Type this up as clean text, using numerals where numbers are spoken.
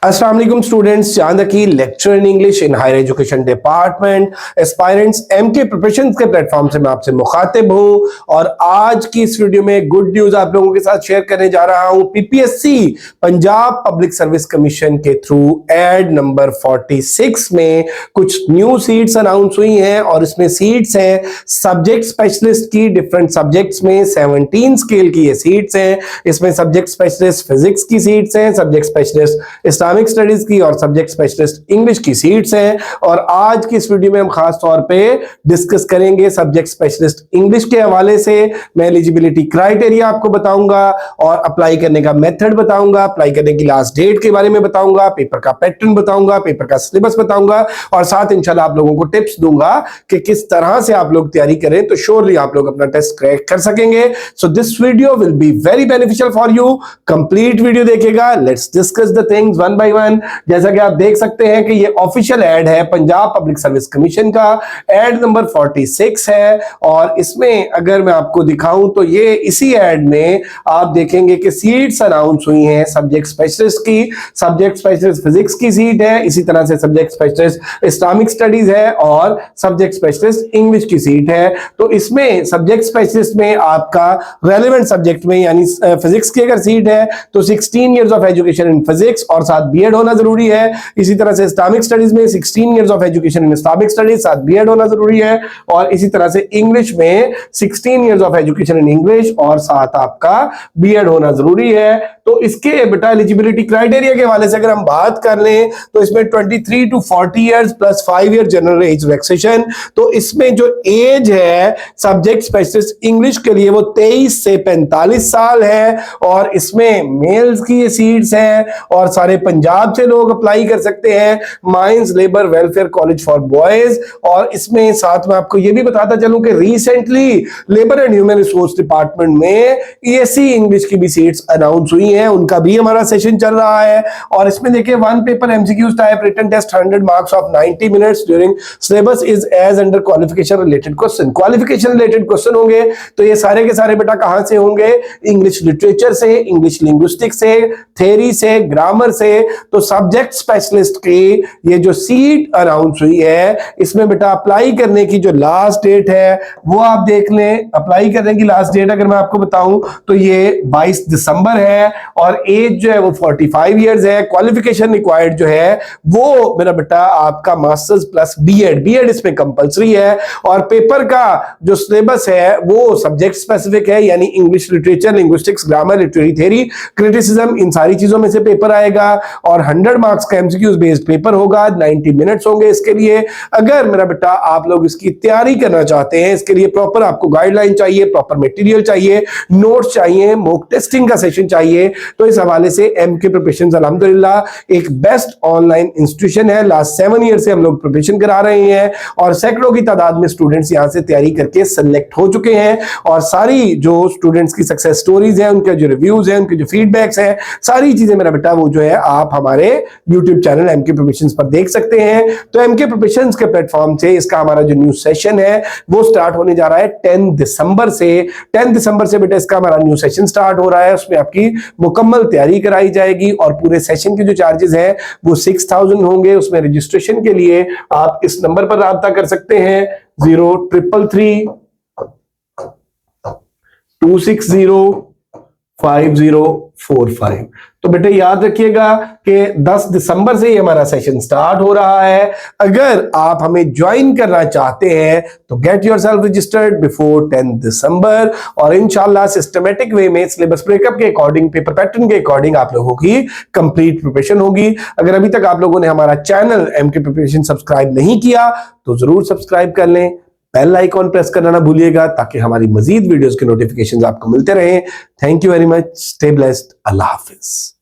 अस्सलाम वालेकुम स्टूडेंट्स, चांद की lecture in English in higher education department aspirants एमके प्रिपरेशंस के प्लेटफॉर्म से मैं आपसे मुखातिब हूं और आज की इस वीडियो में गुड न्यूज आप लोगों के साथ शेयर करने जा रहा हूं। PPSC Punjab public service commission के थ्रू एड नंबर 46 में कुछ न्यू सीट्स अनाउंस हुई हैं और इसमें सीट्स हैं सब्जेक्ट स्पेशलिस्ट की। डिफरेंट सब्जेक्ट्स में 17 स्केल की ये सीट्स हैं। इसमें सब्जेक्ट स्पेशलिस्ट फिजिक्स की सीट्स हैं, सब्जेक्ट स्पेशलिस्ट इस्लामिक स्टडीज की और सब्जेक्ट स्पेशलिस्ट इंग्लिश की सीट्स हैं। और आज की इस वीडियो में हम खास तौर पे डिस्कस करेंगे सब्जेक्ट स्पेशलिस्ट इंग्लिश के हवाले से। मैं एलिजिबिलिटी क्राइटेरिया आपको बताऊंगा और अप्लाई करने का मेथड बताऊंगा, अप्लाई करने की लास्ट डेट के बारे में बताऊंगा, पेपर का पैटर्न बताऊंगा, पेपर का सिलेबस बताऊंगा और साथ इंशाल्लाह आप लोगों को टिप्स दूंगा कि किस तरह से आप लोग तैयारी करें तो श्योरली आप लोग अपना टेस्ट क्रैक कर सकेंगे। So this video will be very beneficial for you. Complete video देखिएगा। Let's discuss the things one by one. जैसा कि आप देख सकते हैं कि ये ऑफिशियल एड है पंजाब पब्लिक सर्विस कमीशन का, एड नंबर 46 है। और इसमें अगर मैं आपको दिखाऊं तो ये इसी एड में आप देखेंगे कि सीट्स अनाउंस हुई हैं सब्जेक्ट स्पेशलिस्ट की। सब्जेक्ट स्पेशलिस्ट फिजिक्स की सीट है, इसी तरह से सब्जेक्ट स्पेशलिस्ट इस्लामिक स्टडीज है और सब्जेक्ट स्पेशलिस्ट इंग्लिश की सीट है। तो इसमें सब्जेक्ट स्पेशलिस्ट में आपका रेलेवेंट सब्जेक्ट में यानी फिजिक्स की अगर सीट है तो 16 years of education in physics और साथ बीएड होना जरूरी है। इसी तरह से इस्लामिक स्टडीज में 16 years of education in Islamic studies साथ बीएड होना जरूरी है। और इसी तरह से इंग्लिश में 16 years of education in English और साथ आपका बीएड होना जरूरी है। तो इसके बेटा एलिजिबिलिटी क्राइटेरिया के हवाले से अगर हम बात कर लें तो इसमें 23 to 40 years plus 5 year general age relaxation. तो इसमें जो एज है सब्जेक्ट स्पेशलिस्ट इंग्लिश के लिए वो 23 से 45 साल है। और इसमें मेल्स की ये सीट्स हैं और सारे पंजाब से लोग अप्लाई कर सकते हैं। Mines labour welfare college for boys. और इसमें साथ में आपको ये भी बताता चलूं कि recently labour and human resource department में ईएससी इंग्लिश की भी सीट्स अनाउंस हुई हैं, उनका भी हमारा सेशन चल रहा है। और इसमें देखिए one paper MCQs type written test 100 marks of 90 minutes during syllabus is as under qualification related question. Qualification related question होंगे तो ये सारे के सारे बेटा कहां से होंगे? इंग्लिश लिटरेचर से, इंग्लिश लिंग्विस्टिक्स से, थ्योरी से, ग्रामर से। तो सब्जेक्ट स्पेशलिस्ट की ये जो सीट अनाउंस हुई है इसमें बेटा अप्लाई करने की जो लास्ट डेट है वो आप देख लें। अप्लाई करने की लास्ट डेट अगर मैं आपको बताऊं तो ये 22 दिसंबर है और एज जो है वो 45 इयर्स है। क्वालिफिकेशन रिक्वायर्ड जो है वो मेरा बेटा आपका मास्टर्स प्लस बीएड, बीएड इसमें कंपलसरी है। और पेपर का जो सिलेबस है वो सब्जेक्ट स्पेसिफिक है यानी English literature, linguistics, grammar, literary theory, criticism, इन सारी चीजों में से पेपर आएगा। और 100 मार्क्स का एमसीक्यूज बेस्ड पेपर होगा, 90 मिनट्स होंगे इसके लिए। अगर मेरा बेटा आप लोग इसकी तैयारी करना चाहते हैं, इसके लिए प्रॉपर आपको गाइडलाइन चाहिए, प्रॉपर मटेरियल चाहिए, नोट्स चाहिए, मॉक टेस्टिंग का सेशन चाहिए। तो इस हवाले से एमके प्रिपरेशंस अल्हम्दुलिल्लाह एक बेस्ट ऑनलाइन इंस्टीट्यूशन है। लास्ट 7 ईयर से हम लोग प्रिपरेशन करा रहे हैं और सैकड़ों की तादाद में स्टूडेंट्स यहां से तैयारी करके सिलेक्ट हो चुके हैं। और सारी जो स्टूडेंट्स की सक्सेस स्टोरीज हैं, उनके जो रिव्यूज हैं, उनके जो फीडबैक्स हैं, सारी चीजें मेरा बेटा वो जो है आप हमारे यूट्यूब चैनल एमके प्रिपरेशंस पर देख सकते हैं। तो एमके प्रिपरेशंस के प्लेटफॉर्म से इसका हमारा जो न्यू सेशन है वो स्टार्ट होने जा रहा है 10 दिसंबर से। 10 दिसंबर से बेटा इसका हमारा न्यू सेशन स्टार्ट हो रहा है। उसमें आपकी मुकम्मल तैयारी कराई जाएगी और पूरे सेशन के जो चार्जेस हैं वो 6000 होंगे। उसमें रजिस्ट्रेशन के लिए आप इस नंबर पर राब्ता कर सकते हैं 0333 260 5045। तो बेटे याद रखिएगा कि 10 दिसंबर से ही हमारा सेशन स्टार्ट हो रहा है। अगर आप हमें ज्वाइन करना चाहते हैं तो गेट योरसेल्फ रजिस्टर्ड बिफोर 10 दिसंबर और इंशाल्लाह सिस्टमेटिक वे में सिलेबस ब्रेकअप के अकॉर्डिंग, पेपर पैटर्न के अकॉर्डिंग आप लोगों की कंप्लीट प्रिपरेशन होगी। अगर अभी तक आप लोगों ने हमारा चैनल एमके प्रिपरेशन सब्सक्राइब नहीं किया तो जरूर सब्सक्राइब कर लें, बेल आइकॉन प्रेस करना ना भूलिएगा ताकि हमारी मजीद वीडियोस के नोटिफिकेशंस आपको मिलते रहें। Thank you very much, stay blessed, Allah Hafiz.